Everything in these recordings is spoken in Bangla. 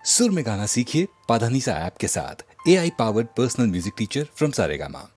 सुर में गाना सीखिए पाधानीसा ऐप के साथ। AI powered personal music teacher from Saregama.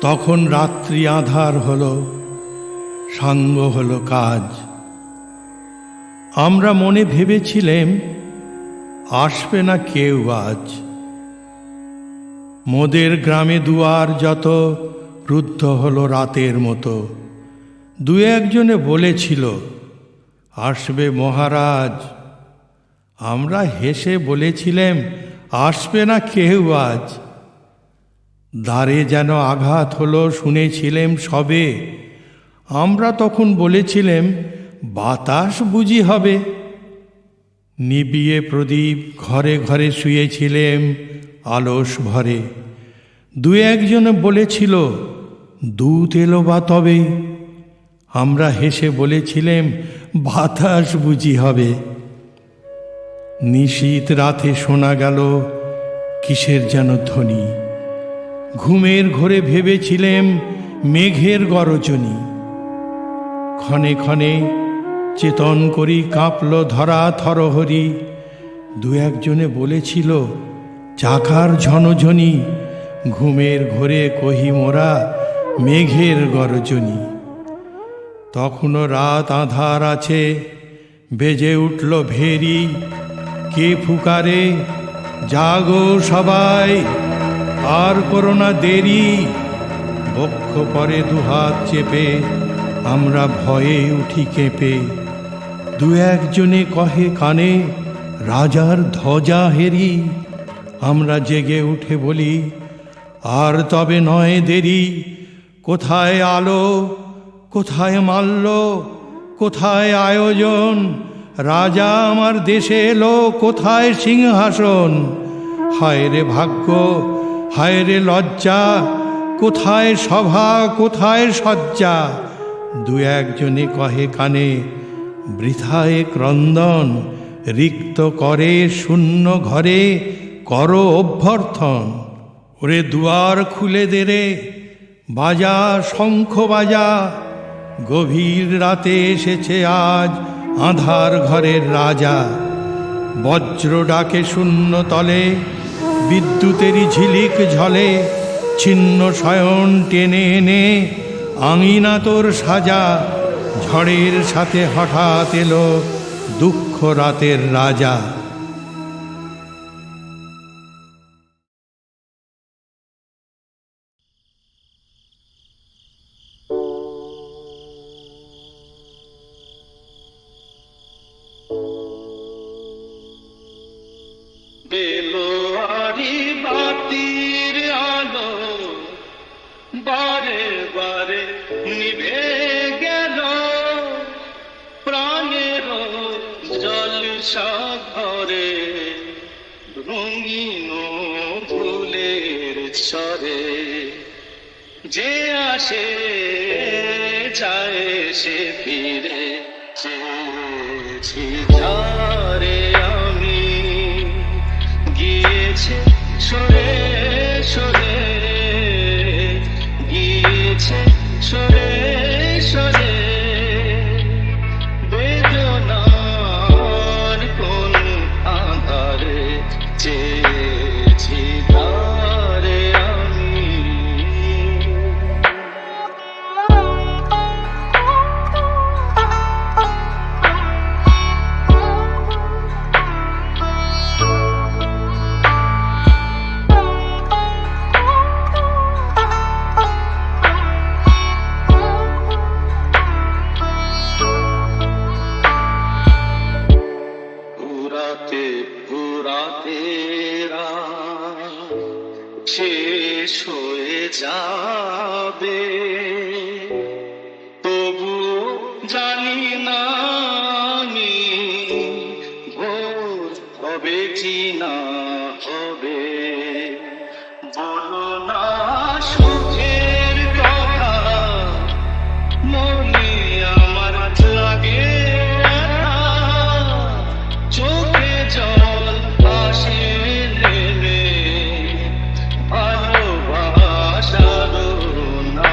তখন রাত্রি আঁধার হলো, সাঙ্গ হলো কাজ। আমরা মনে ভেবেছিলেম আসবে না কেউ আজ। মোদের গ্রামে দুয়ার যত রুদ্ধ হলো রাতের মতো। দু একজনে বলেছিল আসবে মহারাজ। আমরা হেসে বলেছিলেম আসবে না কেউ আজ। দ্বারে যেন আঘাত হলো শুনেছিলেম সবে। আমরা তখন বলেছিলেম বাতাস বুঝি হবে। নিবিয়ে প্রদীপ ঘরে ঘরে শুয়েছিলেম আলস ভরে। দু একজন বলেছিল দূত এলো বা তবে। আমরা হেসে বলেছিলেম বাতাস বুঝি হবে। নিশীত রাতে শোনা গেল কিসের যেন ধ্বনি। ঘুমের ঘোরে ভেবেছিলেম মেঘের গরজনী। ক্ষণে ক্ষণে চেতন করি কাঁপল ধরা থরহরি। দু একজনে বলেছিল চাকার ঝনঝনি। ঘুমের ঘোরে কহি মোরা মেঘের গরজনী। তখনও রাত আঁধার আছে, বেজে উঠল ভেরি। কে ফুকারে জাগো সবাই, আর করো না দেরি। বক্ষ পরে দুহাত চেপে আমরা ভয়ে উঠি কেঁপে। দু একজনে কহে কানে রাজার ধ্বজা হেরি। আমরা জেগে উঠে বলি আর তবে নয় দেরি। কোথায় আলো, কোথায় মাল্য, কোথায় আয়োজন। রাজা আমার দেশে এলো, কোথায় সিংহাসন। হায় রে ভাগ্য, হায় রে লজ্জা, কোথায় সভা, কোথায় সজ্জা। দু একজনে কহে কানে বৃথায় ক্রন্দন। রিক্ত করে শূন্য ঘরে করো অভ্যর্থন। ওরে দুয়ার খুলে দে রে, বাজা শঙ্খ বাজা। গভীর রাতে এসেছে আজ আঁধার ঘরের রাজা। বজ্র ডাকে শূন্য তলে, বিদ্যুতেরই ঝিলিক ঝলে। ছিন্ন শয়ন টেনে এনে আঙিনা তোর সাজা। ঝড়ের সাথে হঠাৎ এলো দুঃখ রাতের রাজা। বেলোয়ারি বাতির আলো বারে বারে নিভে গেল। প্রাণের জলসা ঘরে রঙিন ফুলের ছড়ে। যে আসে যায় সে ফিরে, চেয়েছি যারে আমি। গিয়েছে সরে সরে, গিয়েছে সরে সরে। বেদনার কোন আধারে চেয়েছি তারে আমি। পুরাতে পুরাতে রাত শেষ হয়ে যাবে। তবু জানি না আমি ভোর হবে কি না হবে। বলো না সুখের কথা, মনে আমার লাগে না। চোখে জল আসে নেমে, ভালোবাসার না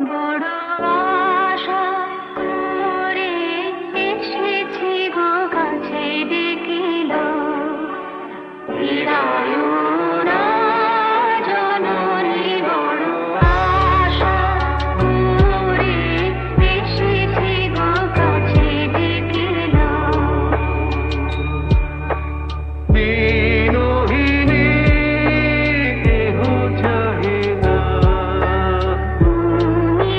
বড় আশা করে এসেছি গো কাছে ডেকিল চিরায়ুরা জননী বড় আশা করে এসেছি গো কাছে ডেকিল বিনোহিনী কেহ চাহে না তুমি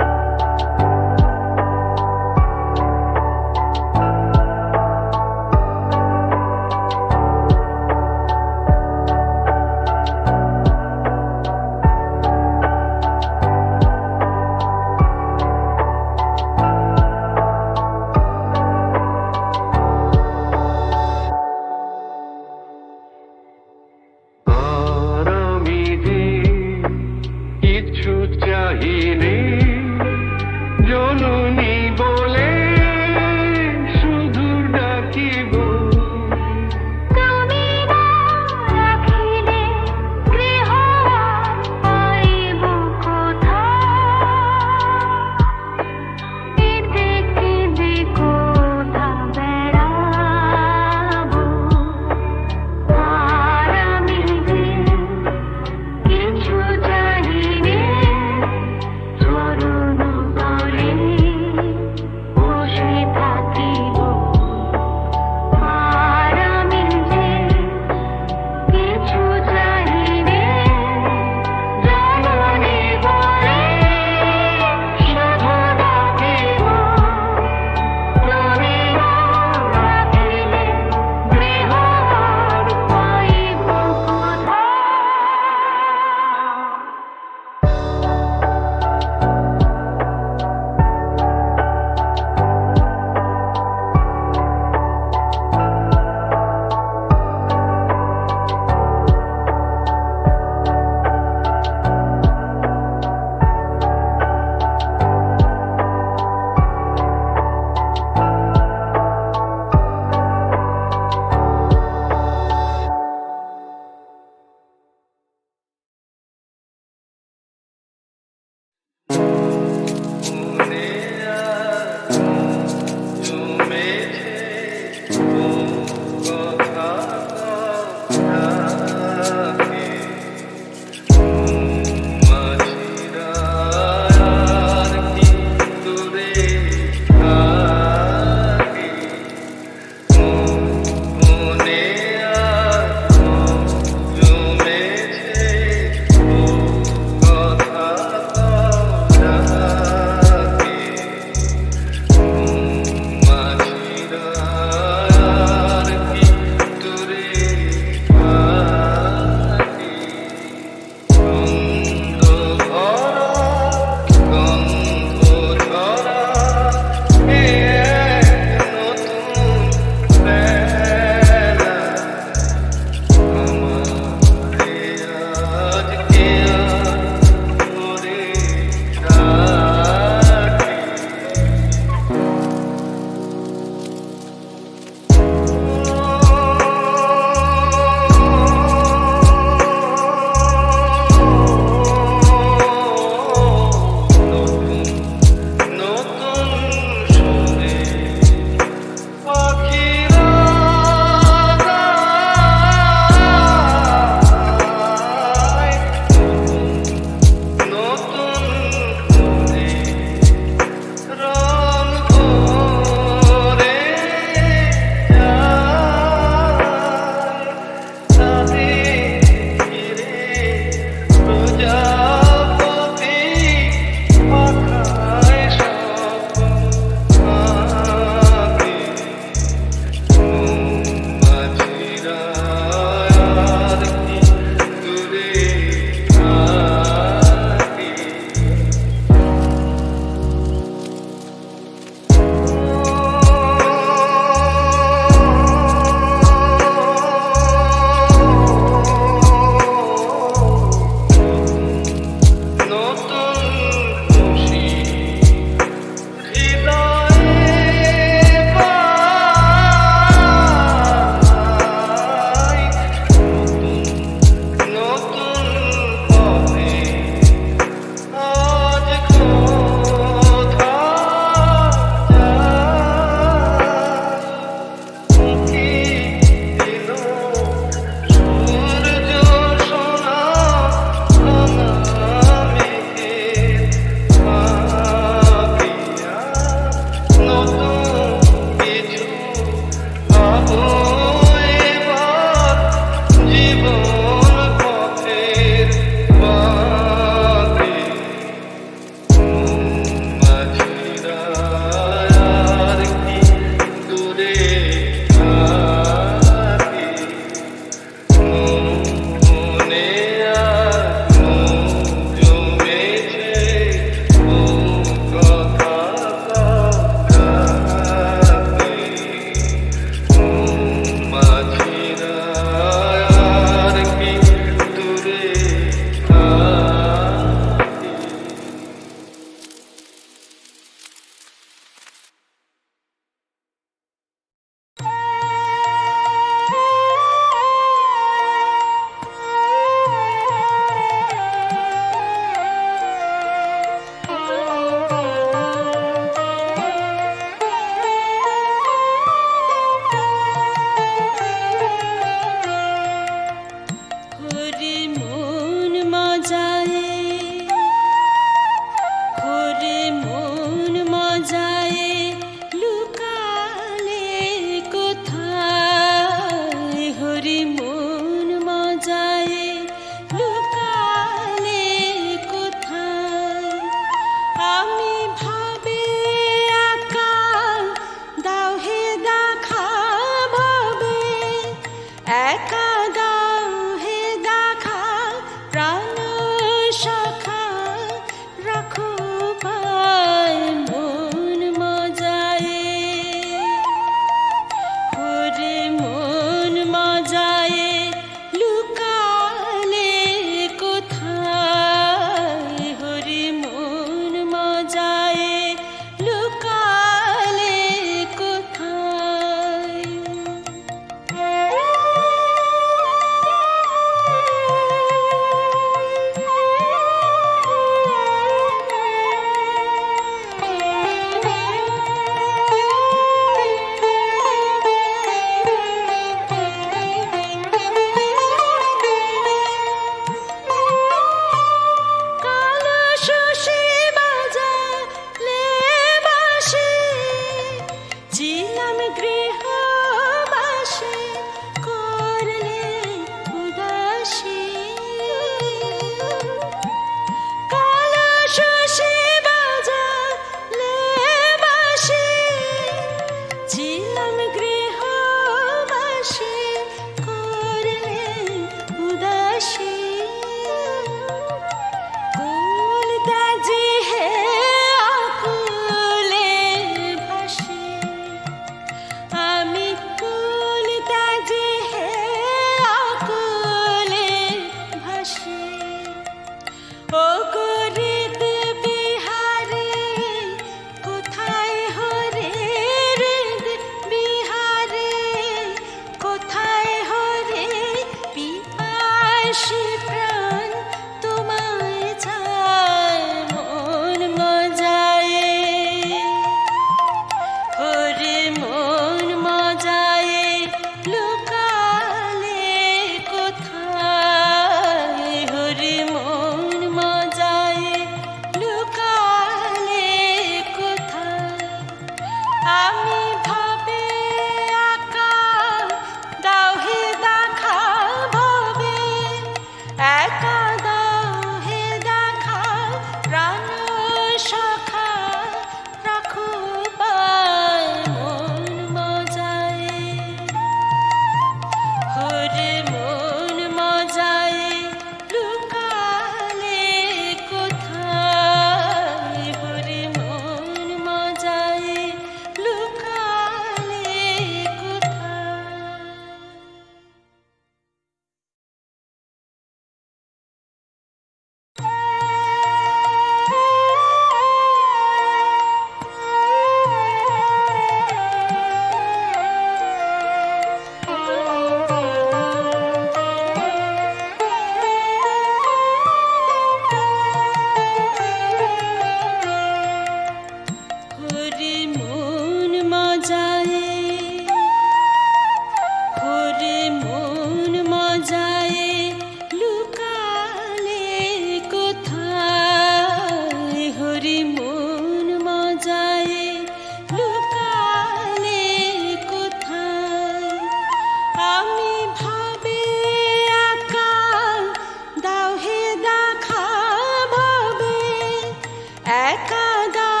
লাগা